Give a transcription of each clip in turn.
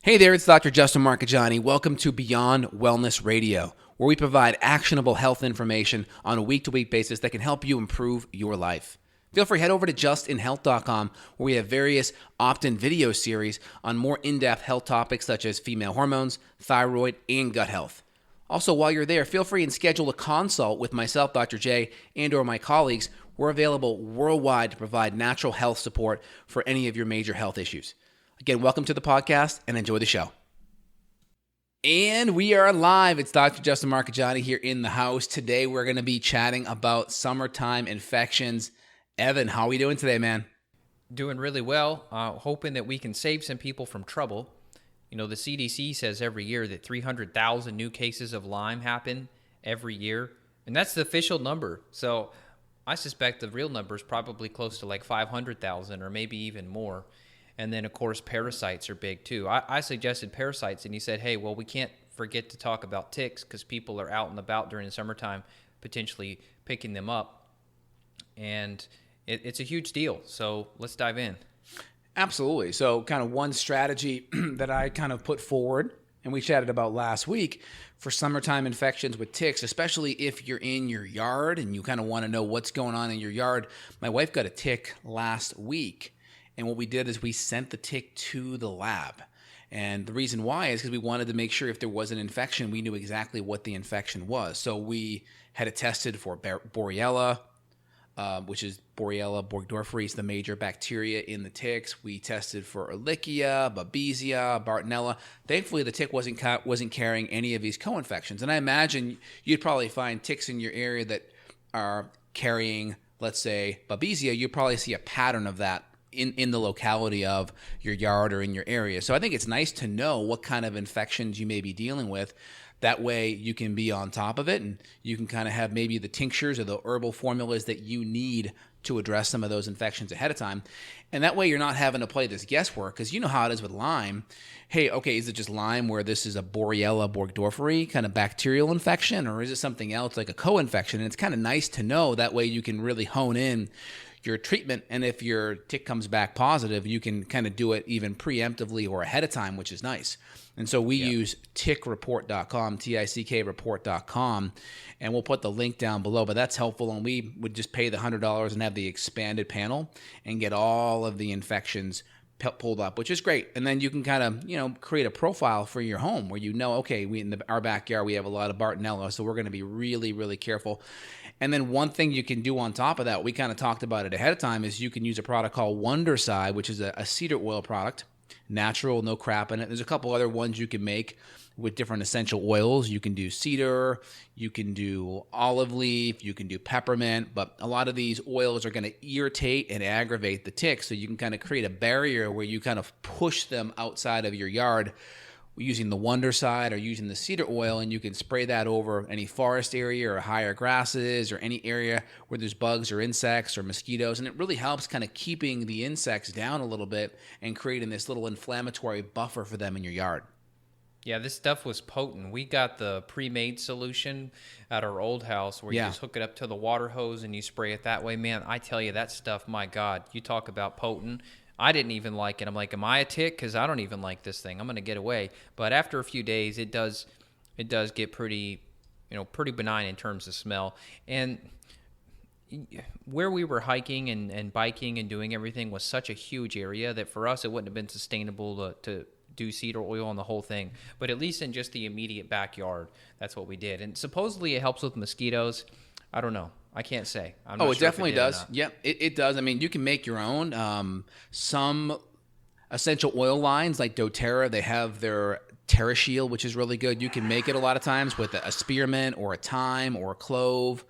Hey there, it's Dr. Justin Marcagiani. Welcome to Beyond Wellness Radio, where we provide actionable health information on a week-to-week basis that can help you improve your life. Feel free to head over to justinhealth.com, where we have various opt-in video series on more in-depth health topics such as female hormones, thyroid, and gut health. Also, while you're there, feel free and schedule a consult with myself, Dr. J, and or my colleagues. We're available worldwide to provide natural health support for any of your major health issues. Again, welcome to the podcast and enjoy the show. And we are live. It's Dr. Justin Marcagiani here in the house. Today, we're going to be chatting about summertime infections. Evan, how are we doing today, man? Doing really well. Hoping that we can save some people from trouble. You know, the CDC says every year that 300,000 new cases of Lyme happen every year. And that's the official number. So I suspect the real number is probably close to like 500,000 or maybe even more. And then, of course, parasites are big, too. I suggested parasites, and he said, hey, well, we can't forget to talk about ticks because people are out and about during the summertime potentially picking them up. And it's a huge deal. So let's dive in. Absolutely. So kind of one strategy that I kind of put forward, and we chatted about last week, for summertime infections with ticks, especially if you're in your yard and you kind of want to know what's going on in your yard. My wife got a tick last week. And what we did is we sent the tick to the lab. And the reason why is because we wanted to make sure if there was an infection, we knew exactly what the infection was. So we had it tested for Borrelia, which is Borrelia burgdorferi, the major bacteria in the ticks. We tested for Ehrlichia, Babesia, Bartonella. Thankfully, the tick wasn't carrying any of these co-infections. And I imagine you'd probably find ticks in your area that are carrying, let's say, Babesia. You'd probably see a pattern of that in the locality of your yard or in your area. So I think it's nice to know what kind of infections you may be dealing with. That way you can be on top of it and you can kind of have maybe the tinctures or the herbal formulas that you need to address some of those infections ahead of time. And that way you're not having to play this guesswork, because you know how it is with Lyme. Hey, okay, is it just Lyme where this is a Borrelia burgdorferi kind of bacterial infection, or is it something else like a co-infection? And it's kind of nice to know. That way you can really hone in your treatment, and if your tick comes back positive, you can kind of do it even preemptively or ahead of time, which is nice. And so we use tickreport.com, TICK report.com, and we'll put the link down below, but that's helpful. And we would just pay the $100 and have the expanded panel and get all of the infections pulled up, which is great. And then you can kind of, create a profile for your home where okay, in our backyard, we have a lot of Bartonella, so we're going to be really, really careful. And then one thing you can do on top of that, we kind of talked about it ahead of time, is you can use a product called Wondercide, which is a cedar oil product, natural, no crap in it. There's a couple other ones you can make with different essential oils. You can do cedar, you can do olive leaf, you can do peppermint, but a lot of these oils are going to irritate and aggravate the ticks. So you can kind of create a barrier where you kind of push them outside of your yard using the Wondercide or using the cedar oil, and you can spray that over any forest area or higher grasses or any area where there's bugs or insects or mosquitoes. And it really helps kind of keeping the insects down a little bit and creating this little inflammatory buffer for them in your yard. Yeah, this stuff was potent. We got the pre-made solution at our old house where you just hook it up to the water hose and you spray it that way. Man, I tell you, that stuff, my God, you talk about potent. I didn't even like it. I'm like, am I a tick? Because I don't even like this thing. I'm going to get away. But after a few days, it does get pretty benign in terms of smell. And where we were hiking and biking and doing everything was such a huge area that for us, it wouldn't have been sustainable to do cedar oil on the whole thing. But at least in just the immediate backyard, that's what we did. And supposedly it helps with mosquitoes. I don't know. I can't say. I'm not it sure definitely does. Yep, it does. I mean, you can make your own. Some essential oil lines like doTERRA, they have their TerraShield, which is really good. You can make it a lot of times with a spearmint or a thyme or a clove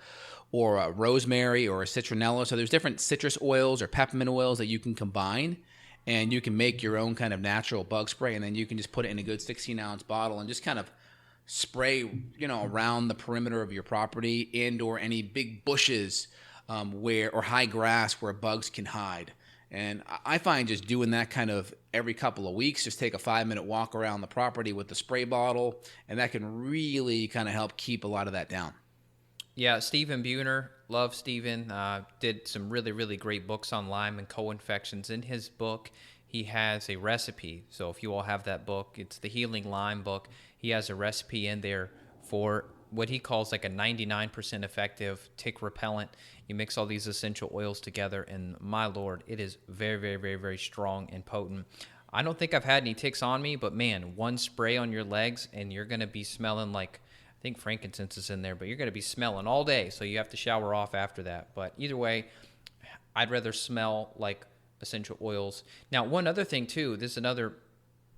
or a rosemary or a citronella. So there's different citrus oils or peppermint oils that you can combine, and you can make your own kind of natural bug spray, and then you can just put it in a good 16-ounce bottle and just kind of spray, around the perimeter of your property and or any big bushes or high grass where bugs can hide. And I find just doing that kind of every couple of weeks, just take a 5-minute walk around the property with the spray bottle, and that can really kind of help keep a lot of that down. Yeah, Stephen Buhner, love Stephen, did some really, really great books on Lyme and co-infections. In his book, he has a recipe. So if you all have that book, it's the Healing Lyme book. He has a recipe in there for what he calls like a 99% effective tick repellent. You mix all these essential oils together, and my Lord, it is very, very, very, very strong and potent. I don't think I've had any ticks on me, but man, one spray on your legs and you're going to be smelling like, I think frankincense is in there, but you're going to be smelling all day. So you have to shower off after that. But either way, I'd rather smell like essential oils. Now, one other thing too, this is another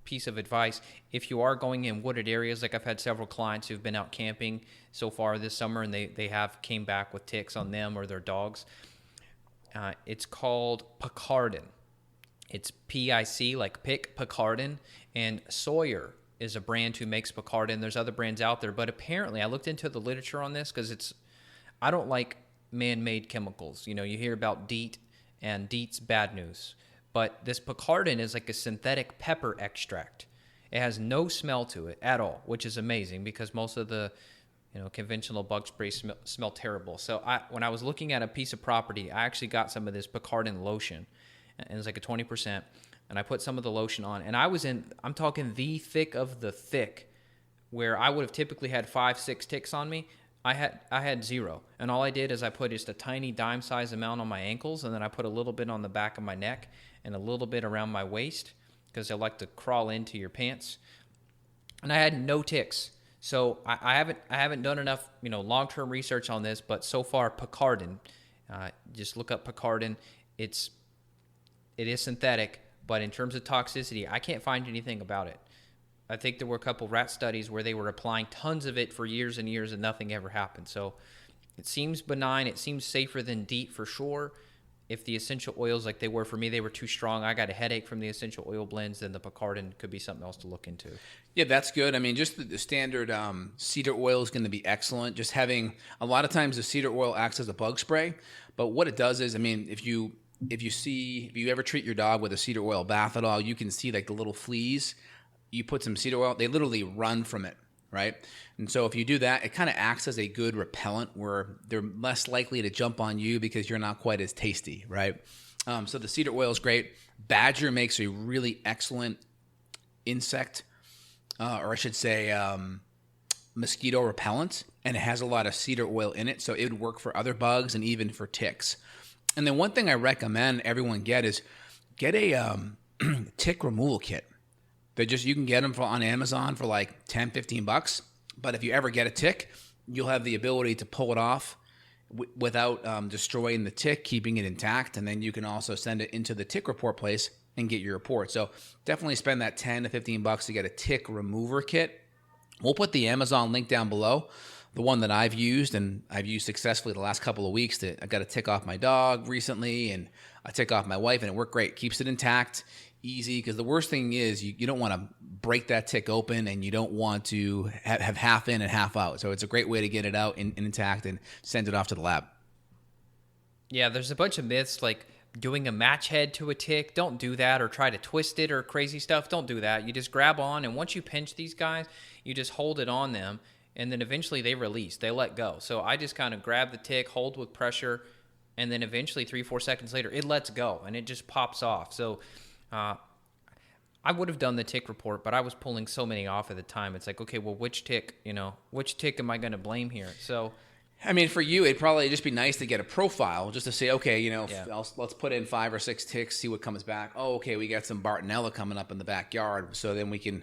piece of advice. If you are going in wooded areas, like I've had several clients who've been out camping so far this summer, and they have came back with ticks on them or their dogs. It's called Picardin. It's P-I-C, like pick, Picardin. And Sawyer is a brand who makes Picardin. There's other brands out there, but apparently I looked into the literature on this because I don't like man-made chemicals. You know, you hear about DEET, and DEET's bad news. But this Picardin is like a synthetic pepper extract. It has no smell to it at all, which is amazing because most of the conventional bug sprays smell terrible. So when I was looking at a piece of property, I actually got some of this Picardin lotion, and it was like a 20%, and I put some of the lotion on, and I'm talking the thick of the thick, where I would have typically had 5-6 ticks on me. I had 0, and all I did is I put just a tiny dime-sized amount on my ankles, and then I put a little bit on the back of my neck and a little bit around my waist because they like to crawl into your pants, and I had no ticks. So I haven't done enough long-term research on this, but so far Picardin, just look up Picardin. It is synthetic, but in terms of toxicity, I can't find anything about it. I think there were a couple rat studies where they were applying tons of it for years and years and nothing ever happened. So it seems benign. It seems safer than DEET for sure. If the essential oils, like they were for me, they were too strong, I got a headache from the essential oil blends, then the Picardin could be something else to look into. Yeah, that's good. I mean, just the standard cedar oil is going to be excellent. Just having, a lot of times the cedar oil acts as a bug spray, but what it does is, I mean, if you ever treat your dog with a cedar oil bath at all, you can see like the little fleas. You put some cedar oil, they literally run from it, right? And so if you do that, it kind of acts as a good repellent where they're less likely to jump on you because you're not quite as tasty, right? So the cedar oil is great. Badger makes a really excellent insect, or I should say mosquito repellent, and it has a lot of cedar oil in it, so it would work for other bugs and even for ticks. And then one thing I recommend everyone get a tick removal kit. You can get them on Amazon for like $10-15. But if you ever get a tick, you'll have the ability to pull it off without destroying the tick, keeping it intact. And then you can also send it into the tick report place and get your report. So definitely spend that $10 to $15 to get a tick remover kit. We'll put the Amazon link down below. The one that I've used, and I've used successfully the last couple of weeks. I got a tick off my dog recently and a tick off my wife, and it worked great. Keeps it intact. Easy, because the worst thing is you don't want to break that tick open, and you don't want to have half in and half out. So it's a great way to get it out intact and send it off to the lab. Yeah, there's a bunch of myths like doing a match head to a tick. Don't do that, or try to twist it or crazy stuff. Don't do that. You just grab on, and once you pinch these guys, you just hold it on them, and then eventually they release. They let go. So I just kind of grab the tick, hold with pressure, and then eventually 3-4 seconds later, it lets go, and it just pops off. So I would have done the tick report, but I was pulling so many off at the time. It's like, okay, well, which tick am I going to blame here? So, I mean, for you, it'd probably just be nice to get a profile just to say, okay, let's put in 5 or 6 ticks, see what comes back. Oh, okay, we got some Bartonella coming up in the backyard. So then we can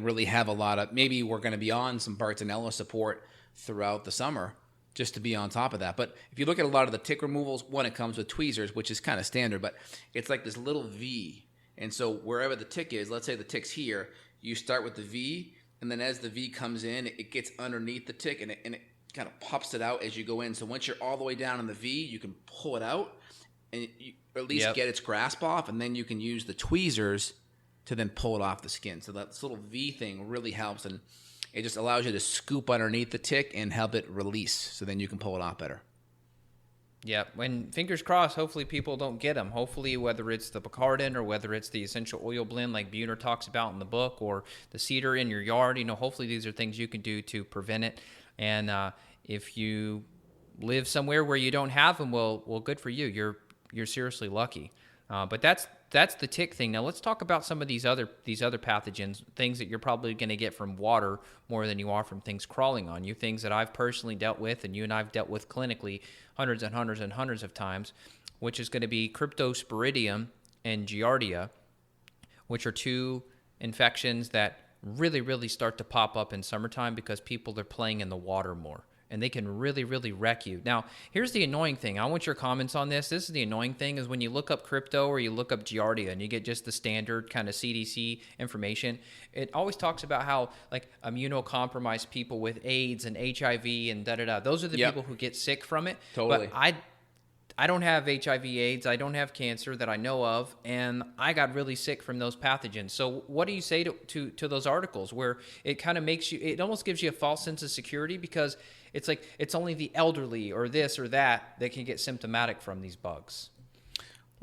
really have a lot of, maybe we're going to be on some Bartonella support throughout the summer just to be on top of that. But if you look at a lot of the tick removals, one, it comes with tweezers, which is kind of standard, but it's like this little V. And so wherever the tick is, let's say the tick's here, you start with the V, and then as the V comes in, it gets underneath the tick, and it kind of pops it out as you go in. So once you're all the way down in the V, you can pull it out and or at least get its grasp off, and then you can use the tweezers to then pull it off the skin. So that little V thing really helps, and it just allows you to scoop underneath the tick and help it release, so then you can pull it off better. Yeah, and fingers crossed, hopefully people don't get them. Hopefully, whether it's the Picardin or whether it's the essential oil blend like Buhner talks about in the book, or the cedar in your yard, hopefully these are things you can do to prevent it. And if you live somewhere where you don't have them, well, good for you. You're seriously lucky. But that's that's the tick thing. Now let's talk about some of these other pathogens, things that you're probably going to get from water more than you are from things crawling on you, things that I've personally dealt with and you and I've dealt with clinically hundreds and hundreds and hundreds of times, which is going to be cryptosporidium and giardia, which are two infections that really, really start to pop up in summertime because people are playing in the water more. And they can really, really wreck you. Now, here's the annoying thing. I want your comments on this. This is the annoying thing is when you look up crypto or you look up giardia and you get just the standard kind of CDC information, it always talks about how like immunocompromised people with AIDS and HIV and da-da-da. Those are the people who get sick from it. Totally. But I don't have HIV AIDS. I don't have cancer that I know of, and I got really sick from those pathogens. So what do you say to those articles where it kind of makes you, it almost gives you a false sense of security because it's like it's only the elderly or this or that can get symptomatic from these bugs?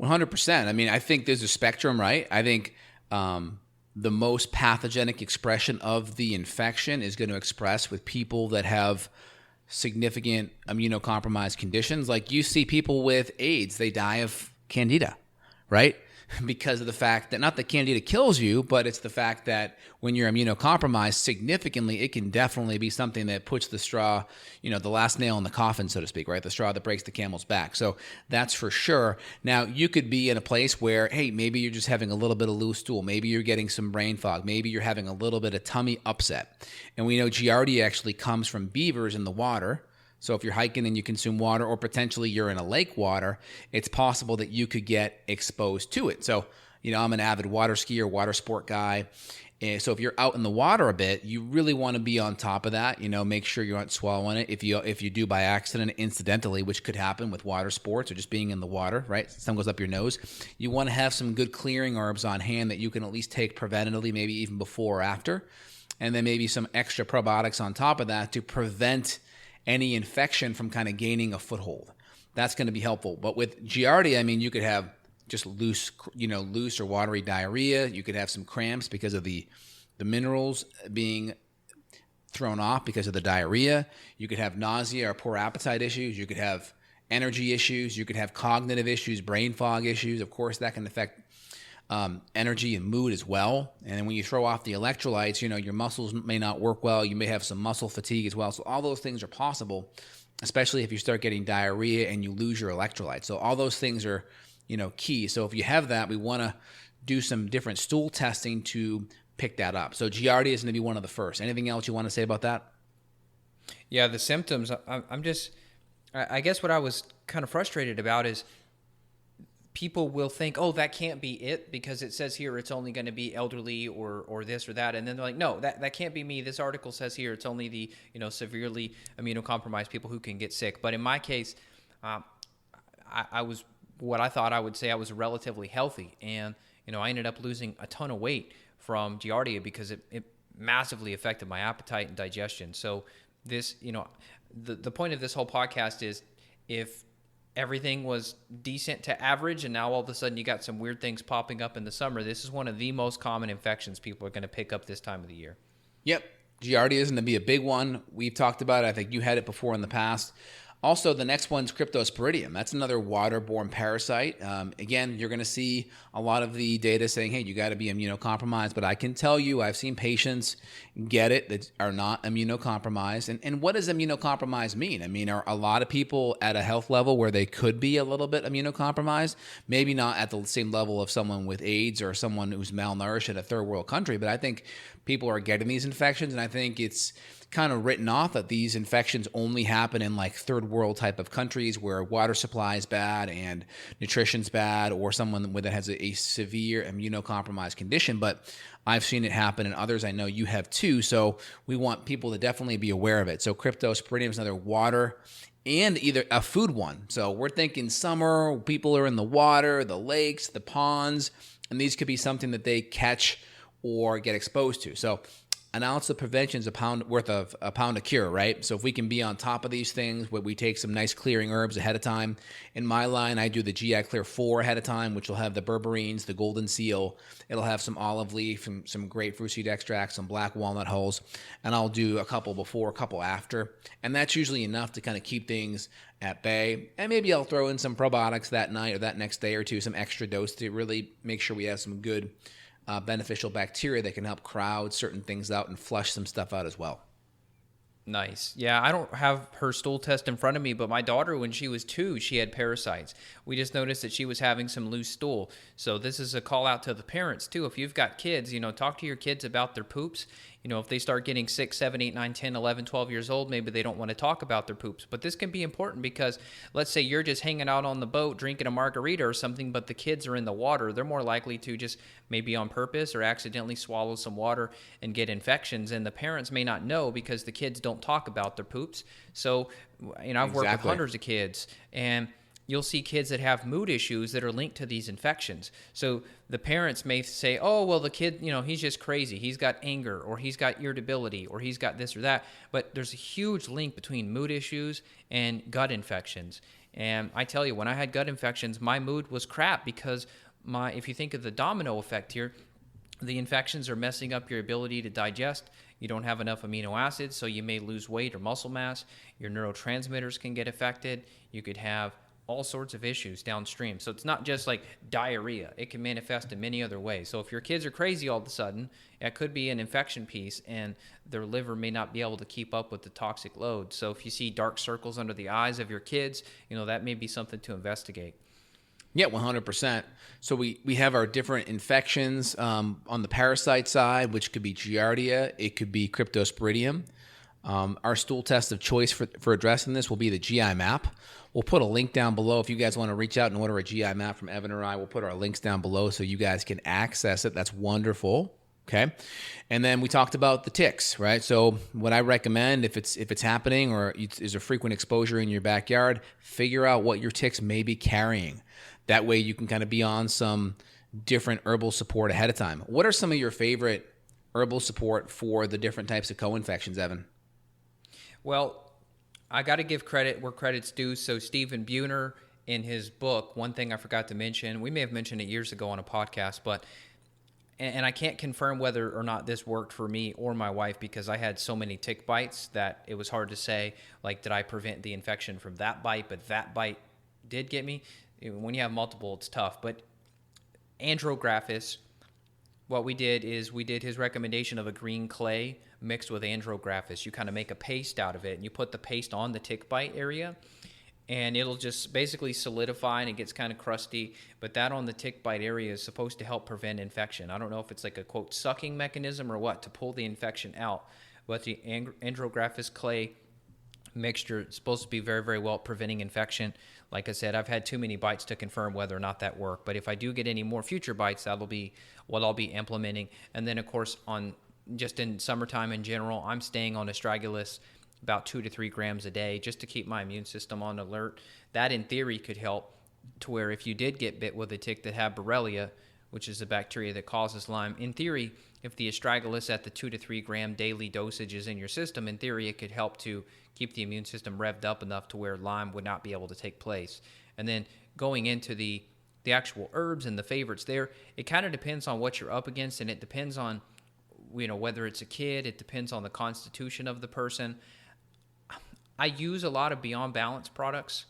100%. I mean, I think there's a spectrum, right? I think the most pathogenic expression of the infection is going to express with people that have significant immunocompromised conditions. Like you see people with AIDS, they die of candida, right? Because of the fact that not that candida kills you, but it's the fact that when you're immunocompromised significantly, it can definitely be something that puts the straw, the last nail in the coffin, so to speak, right? The straw that breaks the camel's back. So that's for sure. Now, you could be in a place where, hey, maybe you're just having a little bit of loose stool. Maybe you're getting some brain fog. Maybe you're having a little bit of tummy upset. And we know giardia actually comes from beavers in the water. So if you're hiking and you consume water, or potentially you're in a lake water, it's possible that you could get exposed to it. So, I'm an avid water skier, water sport guy. And so if you're out in the water a bit, you really want to be on top of that. Make sure you aren't swallowing it. If you do by accident, incidentally, which could happen with water sports or just being in the water, right? Some goes up your nose. You want to have some good clearing herbs on hand that you can at least take preventatively, maybe even before or after. And then maybe some extra probiotics on top of that to prevent any infection from kind of gaining a foothold. That's going to be helpful. But with giardia, I mean, you could have just loose or watery diarrhea. You could have some cramps because of the minerals being thrown off because of the diarrhea. You could have nausea or poor appetite issues. You could have energy issues. You could have cognitive issues, brain fog issues. Of course, that can affect energy and mood as well. And then when you throw off the electrolytes, your muscles may not work well. You may have some muscle fatigue as well. So all those things are possible, especially if you start getting diarrhea and you lose your electrolytes. So all those things are, key. So if you have that, we want to do some different stool testing to pick that up. So giardia is going to be one of the first. Anything else you want to say about that? Yeah, the symptoms, I guess what I was kind of frustrated about is people will think, oh, that can't be it because it says here it's only going to be elderly or this or that. And then they're like, no, that can't be me. This article says here it's only the, severely immunocompromised people who can get sick. But in my case, I was what I thought I would say I was relatively healthy. And, I ended up losing a ton of weight from giardia because it massively affected my appetite and digestion. So this, the point of this whole podcast is if everything was decent to average and now all of a sudden you got some weird things popping up in the summer, this is one of the most common infections people are going to pick up this time of the year. Yep. Giardia is going to be a big one. We've talked about it. I think you had it before in the past. Also, the next one's cryptosporidium. That's another waterborne parasite. Again, you're going to see a lot of the data saying, hey, you got to be immunocompromised. But I can tell you I've seen patients get it that are not immunocompromised. And what does immunocompromised mean? I mean, are a lot of people at a health level where they could be a little bit immunocompromised? Maybe not at the same level of someone with AIDS or someone who's malnourished in a third world country. But I think people are getting these infections. And I think it's kind of written off that these infections only happen in like third world type of countries where water supply is bad and nutrition's bad, or someone that has a severe immunocompromised condition. But I've seen it happen in others. I know you have too. So we want people to definitely be aware of it. So cryptosporidium is another water and either a food one. So we're thinking summer, people are in the water, the lakes, the ponds, and these could be something that they catch or get exposed to. So an ounce of prevention is a pound of cure, right? So if we can be on top of these things, where we take some nice clearing herbs ahead of time. In my line, I do the GI Clear 4 ahead of time, which will have the berberines, the golden seal. It'll have some olive leaf, and some grapefruit seed extract, some black walnut hulls, and I'll do a couple before, a couple after. And that's usually enough to kind of keep things at bay. And maybe I'll throw in some probiotics that night or that next day or two, some extra dose to really make sure we have some good beneficial bacteria that can help crowd certain things out and flush some stuff out as well. Nice. Yeah, I don't have her stool test in front of me, but my daughter, when she was 2, she had parasites. We just noticed that she was having some loose stool. So this is a call out to the parents too. If you've got kids, talk to your kids about their poops. If they start getting 6, 7, 8, 9, 10, 11, 12 years old, maybe they don't want to talk about their poops. But this can be important because let's say you're just hanging out on the boat drinking a margarita or something, but the kids are in the water. They're more likely to just maybe on purpose or accidentally swallow some water and get infections. And the parents may not know because the kids don't talk about their poops. So, I've worked with hundreds of kids, and you'll see kids that have mood issues that are linked to these infections. So the parents may say, oh, well, the kid, he's just crazy. He's got anger, or he's got irritability, or he's got this or that. But there's a huge link between mood issues and gut infections. And I tell you, when I had gut infections, my mood was crap because if you think of the domino effect here, the infections are messing up your ability to digest. You don't have enough amino acids, so you may lose weight or muscle mass. Your neurotransmitters can get affected. You could have all sorts of issues downstream. So it's not just like diarrhea. It can manifest in many other ways. So if your kids are crazy all of a sudden, it could be an infection piece, and their liver may not be able to keep up with the toxic load. So if you see dark circles under the eyes of your kids, that may be something to investigate. Yeah, 100%. So we have our different infections on the parasite side, which could be Giardia. It could be Cryptosporidium. Our stool test of choice for addressing this will be the GI map. We'll put a link down below if you guys want to reach out and order a GI map from Evan or I. We'll put our links down below so you guys can access it. That's wonderful. Okay. And then we talked about the ticks, right? So what I recommend, if it's happening or is a frequent exposure in your backyard, figure out what your ticks may be carrying. That way you can kind of be on some different herbal support ahead of time. What are some of your favorite herbal support for the different types of co-infections, Evan? Well, I got to give credit where credit's due. So Stephen Buhner, in his book, one thing I forgot to mention, we may have mentioned it years ago on a podcast, but and I can't confirm whether or not this worked for me or my wife because I had so many tick bites that it was hard to say, like, did I prevent the infection from that bite, but that bite did get me? When you have multiple, it's tough. But Andrographis, what we did is we did his recommendation of a green clay mixed with Andrographis. You kind of make a paste out of it, and you put the paste on the tick bite area, and it'll just basically solidify, and it gets kind of crusty. But that on the tick bite area is supposed to help prevent infection. I don't know if it's like a, quote, sucking mechanism or what to pull the infection out. But the Andrographis clay mixture is supposed to be very, very well at preventing infection. Like I said, I've had too many bites to confirm whether or not that worked. But if I do get any more future bites, that'll be what I'll be implementing. And then, of course, just in summertime in general, I'm staying on astragalus about 2 to 3 grams a day just to keep my immune system on alert. That, in theory, could help to where if you did get bit with a tick that had Borrelia, which is a bacteria that causes Lyme, in theory, if the astragalus at the 2 to 3 gram daily dosage is in your system, in theory, it could help to keep the immune system revved up enough to where Lyme would not be able to take place. And then going into the actual herbs and the favorites there, it kind of depends on what you're up against, and it depends on whether it's a kid, it depends on the constitution of the person. I use a lot of Beyond Balance products.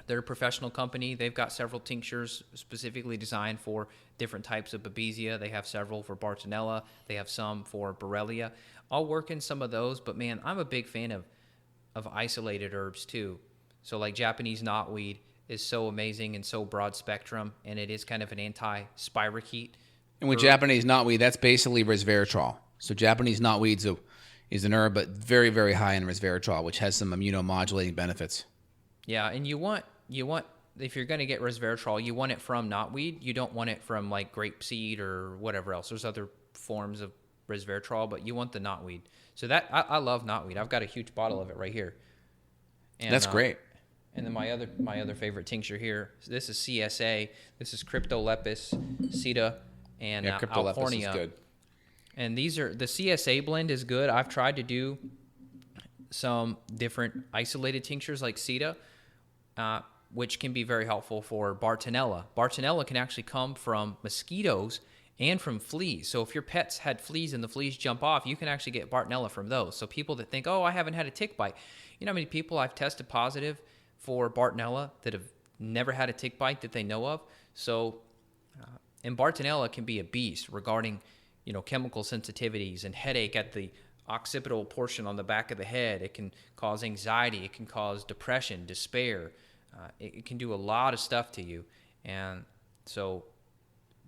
They're a professional company. They've got several tinctures specifically designed for different types of Babesia. They have several for Bartonella. They have some for Borrelia. I'll work in some of those, but man, I'm a big fan of isolated herbs too. So like Japanese knotweed is so amazing and so broad spectrum, and it is kind of an anti-spirochete. And with Japanese knotweed, that's basically resveratrol. So Japanese knotweed is an herb, but very, very high in resveratrol, which has some immunomodulating benefits. Yeah, and you want if you're going to get resveratrol, you want it from knotweed. You don't want it from like grapeseed or whatever else. There's other forms of resveratrol, but you want the knotweed. So that I love knotweed. I've got a huge bottle of it right here. And, that's great. And then my other favorite tincture here. So this is CSA. This is Cryptolepis, cedar, and Cryptolepis Alfornia. is good. And the CSA blend is good. I've tried to do some different isolated tinctures like cedar, which can be very helpful for Bartonella. Bartonella can actually come from mosquitoes and from fleas. So if your pets had fleas and the fleas jump off, you can actually get Bartonella from those. So people that think, oh, I haven't had a tick bite. You know how many people I've tested positive for Bartonella that have never had a tick bite that they know of? So, and Bartonella can be a beast regarding, chemical sensitivities and headache at the occipital portion on the back of the head. It can cause anxiety. It can cause depression, despair. It can do a lot of stuff to you. And so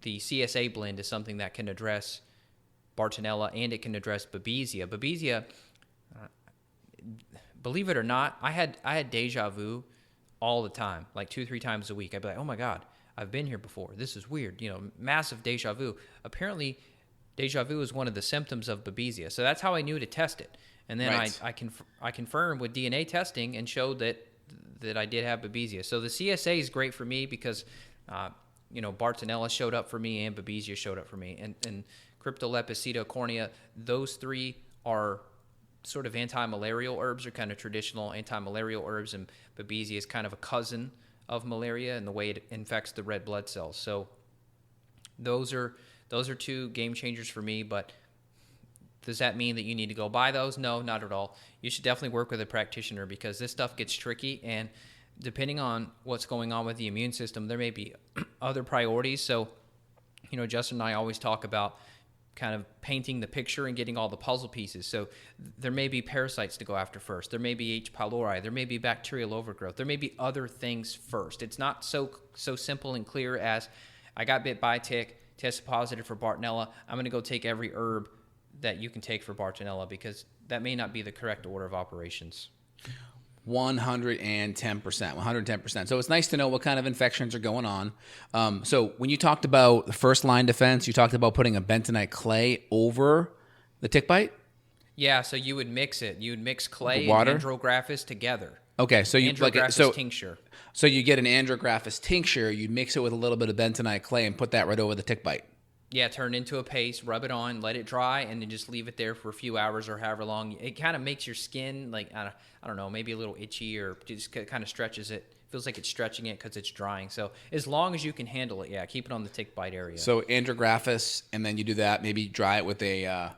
the CSA blend is something that can address Bartonella, and it can address Babesia. Babesia, believe it or not, I had deja vu all the time, like 2-3 times a week. I'd be like, oh my God, I've been here before. This is weird. Massive deja vu. Apparently, deja vu is one of the symptoms of Babesia. So that's how I knew to test it. And then Right. I confirmed with DNA testing and showed that I did have Babesia. So the CSA is great for me because, Bartonella showed up for me and Babesia showed up for me. And Cryptolepis pseudocornea, those three are sort of anti-malarial herbs, or kind of traditional anti-malarial herbs, and Babesia is kind of a cousin of malaria in the way it infects the red blood cells. So those are two game changers for me, but does that mean that you need to go buy those? No, not at all. You should definitely work with a practitioner because this stuff gets tricky, and depending on what's going on with the immune system, there may be other priorities. So, Justin and I always talk about kind of painting the picture and getting all the puzzle pieces. So there may be parasites to go after first. There may be H. pylori. There may be bacterial overgrowth. There may be other things first. It's not so simple and clear as I got bit by a tick, tested positive for Bartonella. I'm going to go take every herb that you can take for Bartonella, because that may not be the correct order of operations. 110%. So it's nice to know what kind of infections are going on. So when you talked about the first line defense, you talked about putting a bentonite clay over the tick bite? Yeah, so you would mix it. You would mix clay Water? and andrographis together. Okay, so you Andrographis tincture. So you get an andrographis tincture, you'd mix it with a little bit of bentonite clay and put that right over the tick bite. Yeah, turn it into a paste, rub it on, let it dry, and then just leave it there for a few hours or however long. It kind of makes your skin, like, I don't know, maybe a little itchy, or just kind of stretches it. Feels like it's stretching it because it's drying. So as long as you can handle it, yeah, keep it on the tick bite area. So andrographis, and then you do that, maybe dry it with a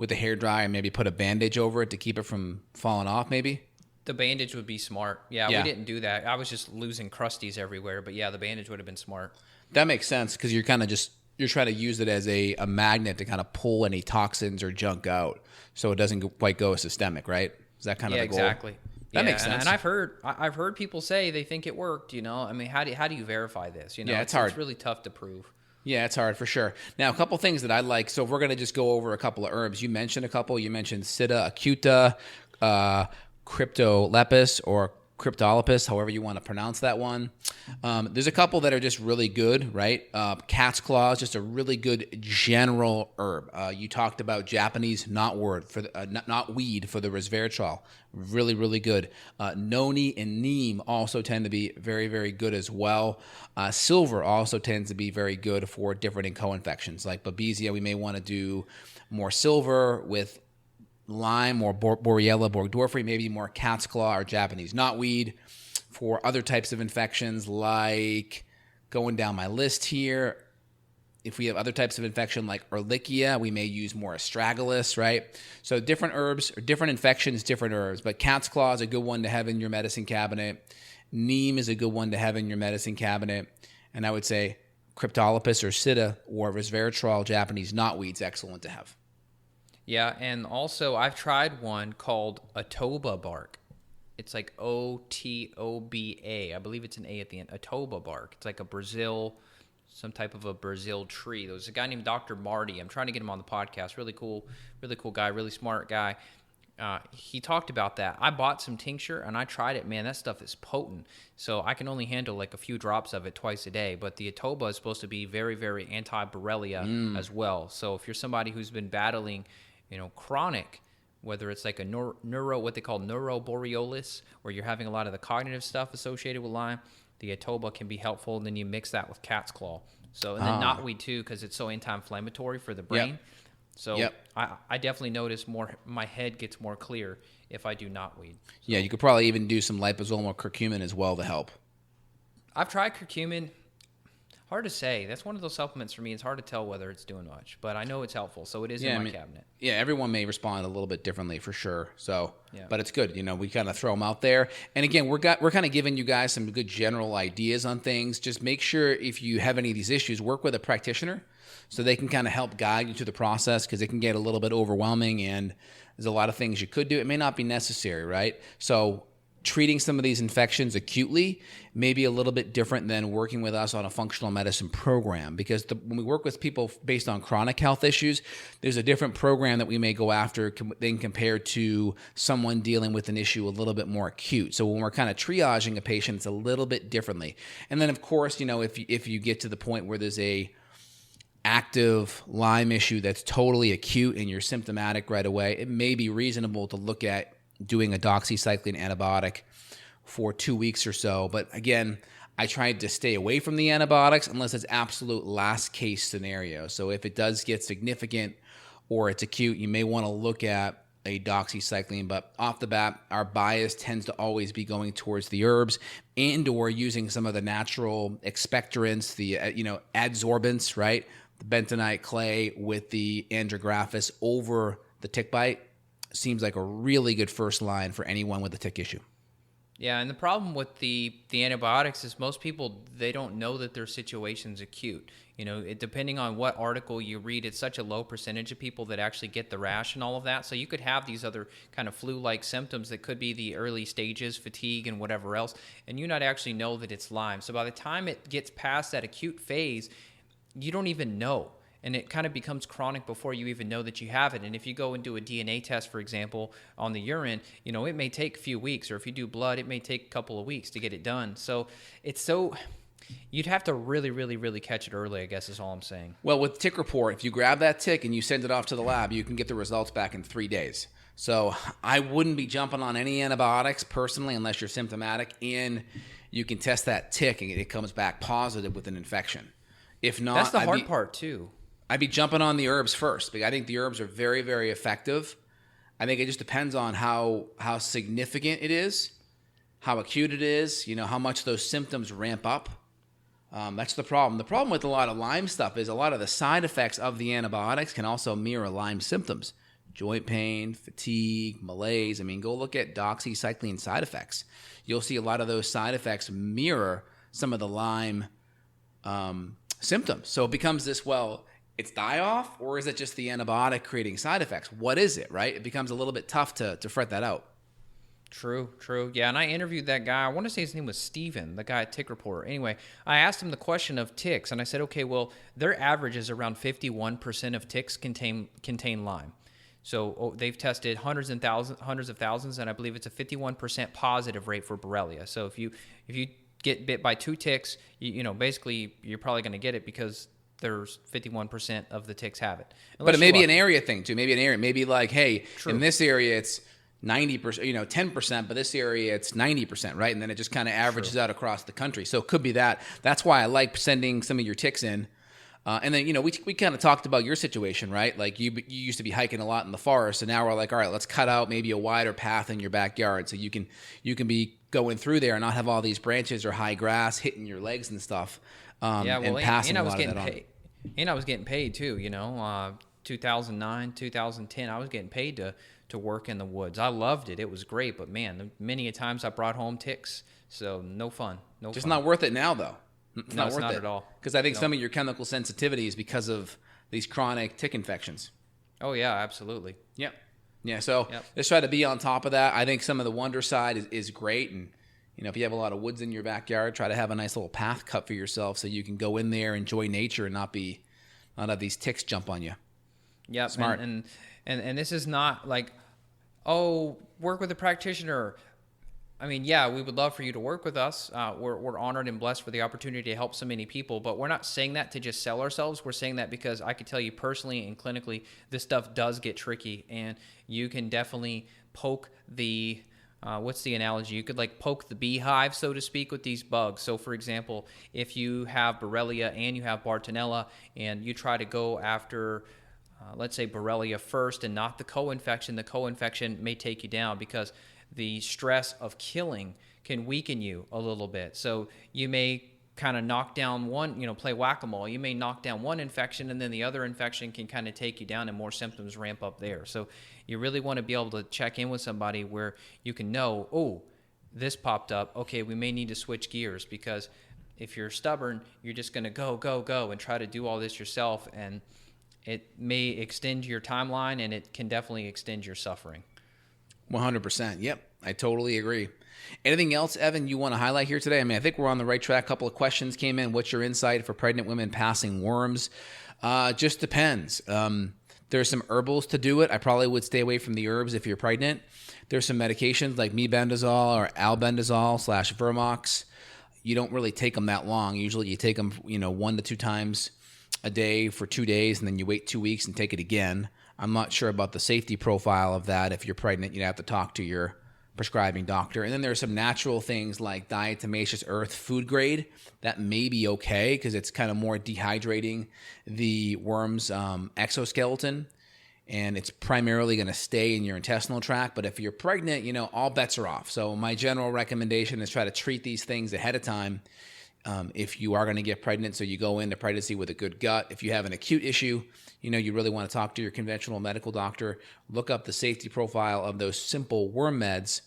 hair dryer, and maybe put a bandage over it to keep it from falling off, maybe? The bandage would be smart. Yeah, we didn't do that. I was just losing crusties everywhere. But yeah, the bandage would have been smart. That makes sense, because you're kind of you're trying to use it as a magnet to kind of pull any toxins or junk out, so it doesn't quite go systemic, right? Is that kind of the goal? Exactly. That makes sense. And I've heard people say they think it worked. I mean, how do you verify this? Yeah, it's hard. It's really tough to prove. Yeah, it's hard for sure. Now, a couple things that I like. So if we're going to just go over a couple of herbs, you mentioned a couple. You mentioned Sida acuta, Cryptolepis, or Cryptolepis, however you want to pronounce that one. There's a couple that are just really good, right? Cat's claw is just a really good general herb. You talked about Japanese knotweed for the resveratrol. Really, really good. Noni and neem also tend to be very, very good as well. Silver also tends to be very good for different co-infections. Like Babesia, we may want to do more silver with Lyme or Borrelia burgdorferi, maybe more cat's claw or Japanese knotweed. For other types of infections, like going down my list here, if we have other types of infection like Ehrlichia, we may use more astragalus, right? So different herbs or different infections, different herbs. But cat's claw is a good one to have in your medicine cabinet. Neem is a good one to have in your medicine cabinet. And I would say Cryptolepis or Sida or resveratrol, Japanese knotweed is excellent to have. Yeah, and also I've tried one called Atoba bark. It's like Otoba. I believe it's an A at the end. Atoba bark. It's like some type of a Brazil tree. There's a guy named Dr. Marty. I'm trying to get him on the podcast. Really cool guy, really smart guy. He talked about that. I bought some tincture and I tried it. Man, that stuff is potent. So I can only handle like a few drops of it twice a day. But the Atoba is supposed to be very, very anti-Borrelia as well. So if you're somebody who's been battling chronic, whether it's like a what they call neuroborreliosis, where you're having a lot of the cognitive stuff associated with Lyme, the Atoba can be helpful. And then you mix that with cat's claw. So, and then knotweed too, because it's so anti-inflammatory for the brain. Yep. So I definitely notice my head gets more clear if I do not weed. So, Yeah, you could probably even do some liposomal or curcumin as well to help. I've tried curcumin. Hard to say. That's one of those supplements for me. It's hard to tell whether it's doing much, but I know it's helpful, so it is in my cabinet. Yeah, everyone may respond a little bit differently for sure. So, but it's good. We kind of throw them out there. And again, we're kind of giving you guys some good general ideas on things. Just make sure if you have any of these issues, work with a practitioner so they can kind of help guide you through the process, because it can get a little bit overwhelming and there's a lot of things you could do. It may not be necessary, right? So treating some of these infections acutely may be a little bit different than working with us on a functional medicine program, because when we work with people based on chronic health issues, there's a different program that we may go after than compared to someone dealing with an issue a little bit more acute. So when we're kind of triaging a patient, it's a little bit differently. And then, of course, if you get to the point where there's a active Lyme issue that's totally acute and you're symptomatic right away, it may be reasonable to look at doing a doxycycline antibiotic for 2 weeks or so. But again, I tried to stay away from the antibiotics unless it's absolute last case scenario. So if it does get significant or it's acute, you may want to look at a doxycycline. But off the bat, our bias tends to always be going towards the herbs and or using some of the natural expectorants, the adsorbents, right? The bentonite clay with the andrographis over the tick bite seems like a really good first line for anyone with a tick issue. Yeah, and the problem with the antibiotics is most people, they don't know that their situation's acute. Depending on what article you read, it's such a low percentage of people that actually get the rash and all of that. So you could have these other kind of flu-like symptoms that could be the early stages, fatigue and whatever else, and you not actually know that it's Lyme. So by the time it gets past that acute phase, you don't even know. And it kind of becomes chronic before you even know that you have it. And if you go and do a DNA test, for example, on the urine, it may take a few weeks. Or if you do blood, it may take a couple of weeks to get it done. So you'd have to really, really, really catch it early, I guess is all I'm saying. Well, with Tick Report, if you grab that tick and you send it off to the lab, you can get the results back in 3 days. So I wouldn't be jumping on any antibiotics personally unless you're symptomatic and you can test that tick and it comes back positive with an infection. If not, that's the hard part too. I'd be jumping on the herbs first, because I think the herbs are very, very effective. I think it just depends on how significant it is, how acute it is, how much those symptoms ramp up. That's the problem. The problem with a lot of Lyme stuff is a lot of the side effects of the antibiotics can also mirror Lyme symptoms. Joint pain, fatigue, malaise. Go look at doxycycline side effects. You'll see a lot of those side effects mirror some of the Lyme symptoms. So it becomes this, it's die-off, or is it just the antibiotic creating side effects? What is it, right? It becomes a little bit tough to fret that out. True. Yeah, and I interviewed that guy. I want to say his name was Steven, the guy at Tick Reporter. Anyway, I asked him the question of ticks, and I said, okay, well, their average is around 51% of ticks contain Lyme. So they've tested hundreds of thousands, and I believe it's a 51% positive rate for Borrelia. So if you get bit by 2 ticks, basically you're probably going to get it because there's 51% of the ticks have it. But it may be an area thing too. Maybe like, hey, in this area it's 90%, 10%, but this area it's 90%, right? And then it just kind of averages out across the country. So it could be that. That's why I like sending some of your ticks in. And then, we kind of talked about your situation, right? Like you used to be hiking a lot in the forest, and now we're like, all right, let's cut out maybe a wider path in your backyard so you can be going through there and not have all these branches or high grass hitting your legs and stuff. And I was getting paid too, 2009, 2010, I was getting paid to work in the woods. I loved it. It was great, but man, many a times I brought home ticks, so no fun. Not worth it now though. It's not worth it at all. Because I think some of your chemical sensitivity is because of these chronic tick infections. Oh yeah, absolutely. Yep. Yeah, so let's try to be on top of that. I think some of the Wondercide is great, and if you have a lot of woods in your backyard, try to have a nice little path cut for yourself so you can go in there, enjoy nature, and not have these ticks jump on you. Yeah, smart. And this is not like, work with a practitioner. We would love for you to work with us. We're honored and blessed for the opportunity to help so many people, but we're not saying that to just sell ourselves. We're saying that because I could tell you personally and clinically, this stuff does get tricky, and you can definitely poke the what's the analogy? You could poke the beehive, so to speak, with these bugs. So for example, if you have Borrelia and you have Bartonella and you try to go after let's say Borrelia first and not the co-infection, the co-infection may take you down because the stress of killing can weaken you a little bit. So you may kind of knock down one, play whack-a-mole. You may knock down one infection and then the other infection can kind of take you down and more symptoms ramp up there. So you really want to be able to check in with somebody where you can know, oh, this popped up. Okay, we may need to switch gears, because if you're stubborn, you're just going to go and try to do all this yourself, and it may extend your timeline and it can definitely extend your suffering. 100%. Yep, I totally agree. Anything else, Evan, you want to highlight here today? I mean, I think we're on the right track. A couple of questions came in. What's your insight for pregnant women passing worms? Just depends. There's some herbals to do it. I probably would stay away from the herbs if you're pregnant. There's some medications like mebendazole or albendazole / Vermox. You don't really take them that long. Usually you take them, 1 to 2 times a day for 2 days, and then you wait 2 weeks and take it again. I'm not sure about the safety profile of that. If you're pregnant, you'd have to talk to your prescribing doctor. And then there's some natural things like diatomaceous earth food grade that may be okay because it's kind of more dehydrating the worm's exoskeleton, and it's primarily going to stay in your intestinal tract. But if you're pregnant, all bets are off. So my general recommendation is try to treat these things ahead of time if you are going to get pregnant, so you go into pregnancy with a good gut. If you have an acute issue, you really want to talk to your conventional medical doctor, look up the safety profile of those simple worm meds,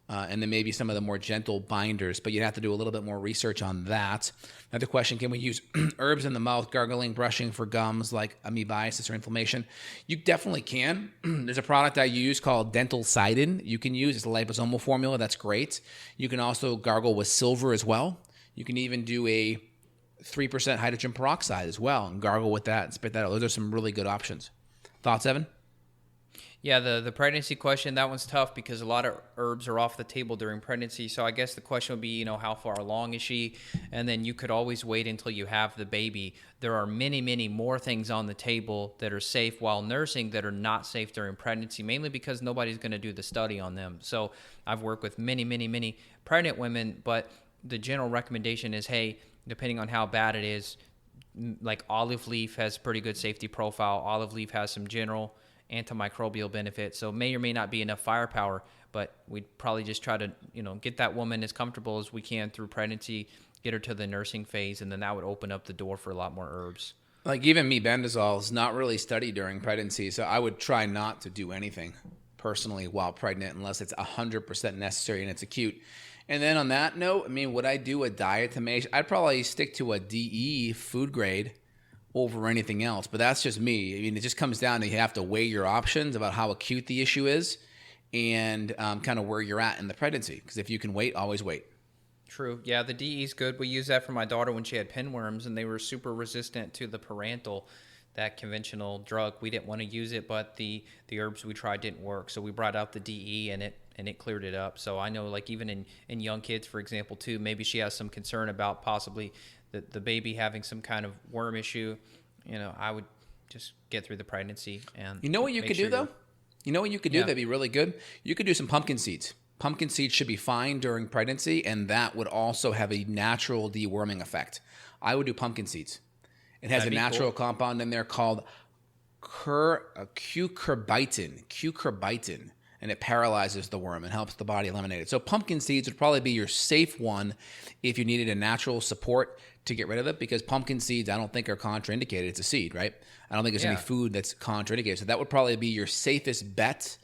and then maybe some of the more gentle binders, but you'd have to do a little bit more research on that. Another question, can we use herbs in the mouth, gargling, brushing for gums like amoebiasis or inflammation? You definitely can. There's a product I use called Dental Sidin you can use. It's a liposomal formula. That's great. You can also gargle with silver as well. You can even do a 3% hydrogen peroxide as well and gargle with that and spit that out. Those are some really good options. Thoughts, Evan? Yeah, the pregnancy question, that one's tough because a lot of herbs are off the table during pregnancy. So I guess the question would be, how far along is she? And then you could always wait until you have the baby. There are many, many more things on the table that are safe while nursing that are not safe during pregnancy, mainly because nobody's going to do the study on them. So I've worked with many, many, many pregnant women, but the general recommendation is, hey, depending on how bad it is, like olive leaf has pretty good safety profile. Olive leaf has some general antimicrobial benefits, so may or may not be enough firepower, but we'd probably just try to, get that woman as comfortable as we can through pregnancy, get her to the nursing phase, and then that would open up the door for a lot more herbs. Like even mebendazole is not really studied during pregnancy, so I would try not to do anything personally while pregnant unless it's 100% necessary and it's acute. And then on that note, would I do a diatomaceous? I'd probably stick to a DE food grade over anything else, but that's just me. It just comes down to you have to weigh your options about how acute the issue is and kind of where you're at in the pregnancy. Because if you can wait, always wait. True. Yeah, the DE is good. We used that for my daughter when she had pinworms, and they were super resistant to the parental, that conventional drug. We didn't want to use it, but the herbs we tried didn't work. So we brought out the DE, and it cleared it up. So I know, like even in young kids, for example, too, maybe she has some concern about possibly the baby having some kind of worm issue. I would just get through the pregnancy. And what you could do, though? What you could do that'd be really good? You could do some pumpkin seeds. Pumpkin seeds should be fine during pregnancy, and that would also have a natural deworming effect. I would do pumpkin seeds. It has a natural compound in there called cucurbityn, and it paralyzes the worm and helps the body eliminate it. So pumpkin seeds would probably be your safe one if you needed a natural support to get rid of it, because pumpkin seeds I don't think are contraindicated. It's a seed, right? I don't think there's any food that's contraindicated. So that would probably be your safest bet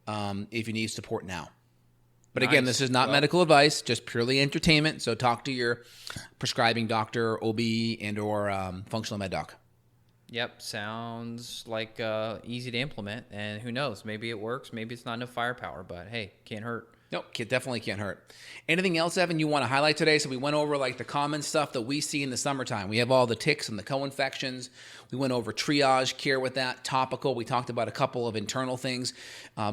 if you need support now. But again, this is not medical advice, just purely entertainment. So talk to your prescribing doctor, OB, and or functional med doc. Yep, sounds like easy to implement, and who knows? Maybe it works, maybe it's not enough firepower, but hey, can't hurt. Nope, definitely can't hurt. Anything else, Evan, you want to highlight today? So we went over like the common stuff that we see in the summertime. We have all the ticks and the co-infections. We went over triage care with that, topical. We talked about a couple of internal things.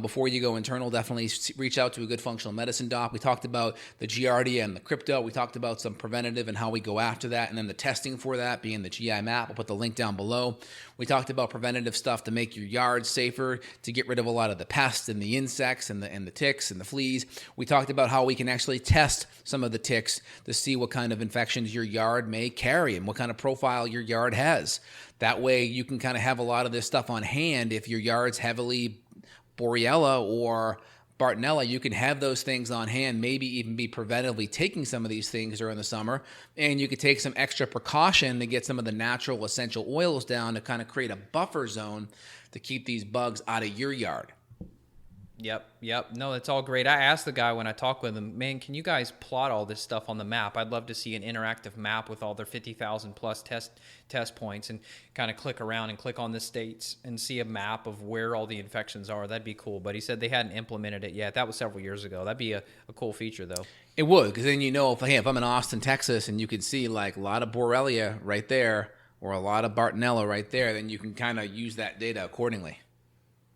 Before you go internal, definitely reach out to a good functional medicine doc. We talked about the Giardia and the crypto. We talked about some preventative and how we go after that, and then the testing for that being the GI map. I'll put the link down below. We talked about preventative stuff to make your yard safer, to get rid of a lot of the pests and the insects and the ticks and the fleas. We talked about how we can actually test some of the ticks to see what kind of infections your yard may carry and what kind of profile your yard has. That way you can kind of have a lot of this stuff on hand. If your yard's heavily Borrelia or Bartonella, you can have those things on hand, maybe even be preventively taking some of these things during the summer. And you could take some extra precaution to get some of the natural essential oils down to kind of create a buffer zone to keep these bugs out of your yard. Yep. No, it's all great. I asked the guy when I talked with him, man, can you guys plot all this stuff on the map? I'd love to see an interactive map with all their 50,000 plus test points and kind of click around and click on the states and see a map of where all the infections are. That'd be cool. But he said they hadn't implemented it yet. That was several years ago. That'd be a cool feature, though. It would, because then if I'm in Austin, Texas, and you can see like a lot of Borrelia right there or a lot of Bartonella right there, then you can kind of use that data accordingly.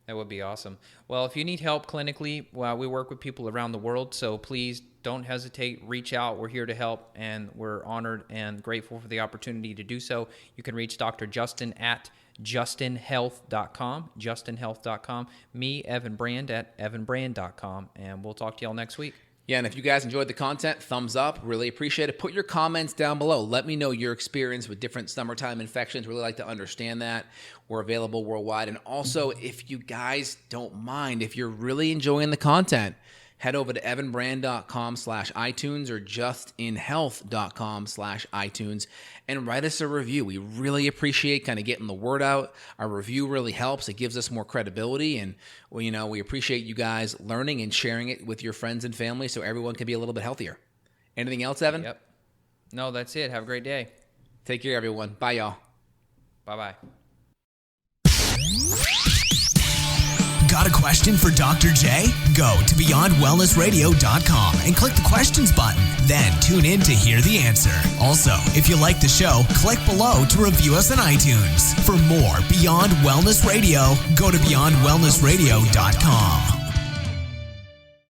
That would be awesome. Well, if you need help clinically, we work with people around the world, so please don't hesitate. Reach out. We're here to help, and we're honored and grateful for the opportunity to do so. You can reach Dr. Justin at justinhealth.com, me, Evan Brand, at evanbrand.com, and we'll talk to y'all next week. Yeah, and if you guys enjoyed the content, thumbs up. Really appreciate it. Put your comments down below. Let me know your experience with different summertime infections. Really like to understand that. We're available worldwide. And also, if you guys don't mind, if you're really enjoying the content, head over to evanbrand.com/iTunes or justinhealth.com/iTunes and write us a review. We really appreciate kind of getting the word out. Our review really helps. It gives us more credibility, and we appreciate you guys learning and sharing it with your friends and family so everyone can be a little bit healthier. Anything else, Evan? Yep. No, that's it. Have a great day. Take care, everyone. Bye, y'all. Bye-bye. Got a question for Dr. J? Go to BeyondWellnessRadio.com and click the questions button. Then tune in to hear the answer. Also, if you like the show, click below to review us on iTunes. For more Beyond Wellness Radio, go to BeyondWellnessRadio.com.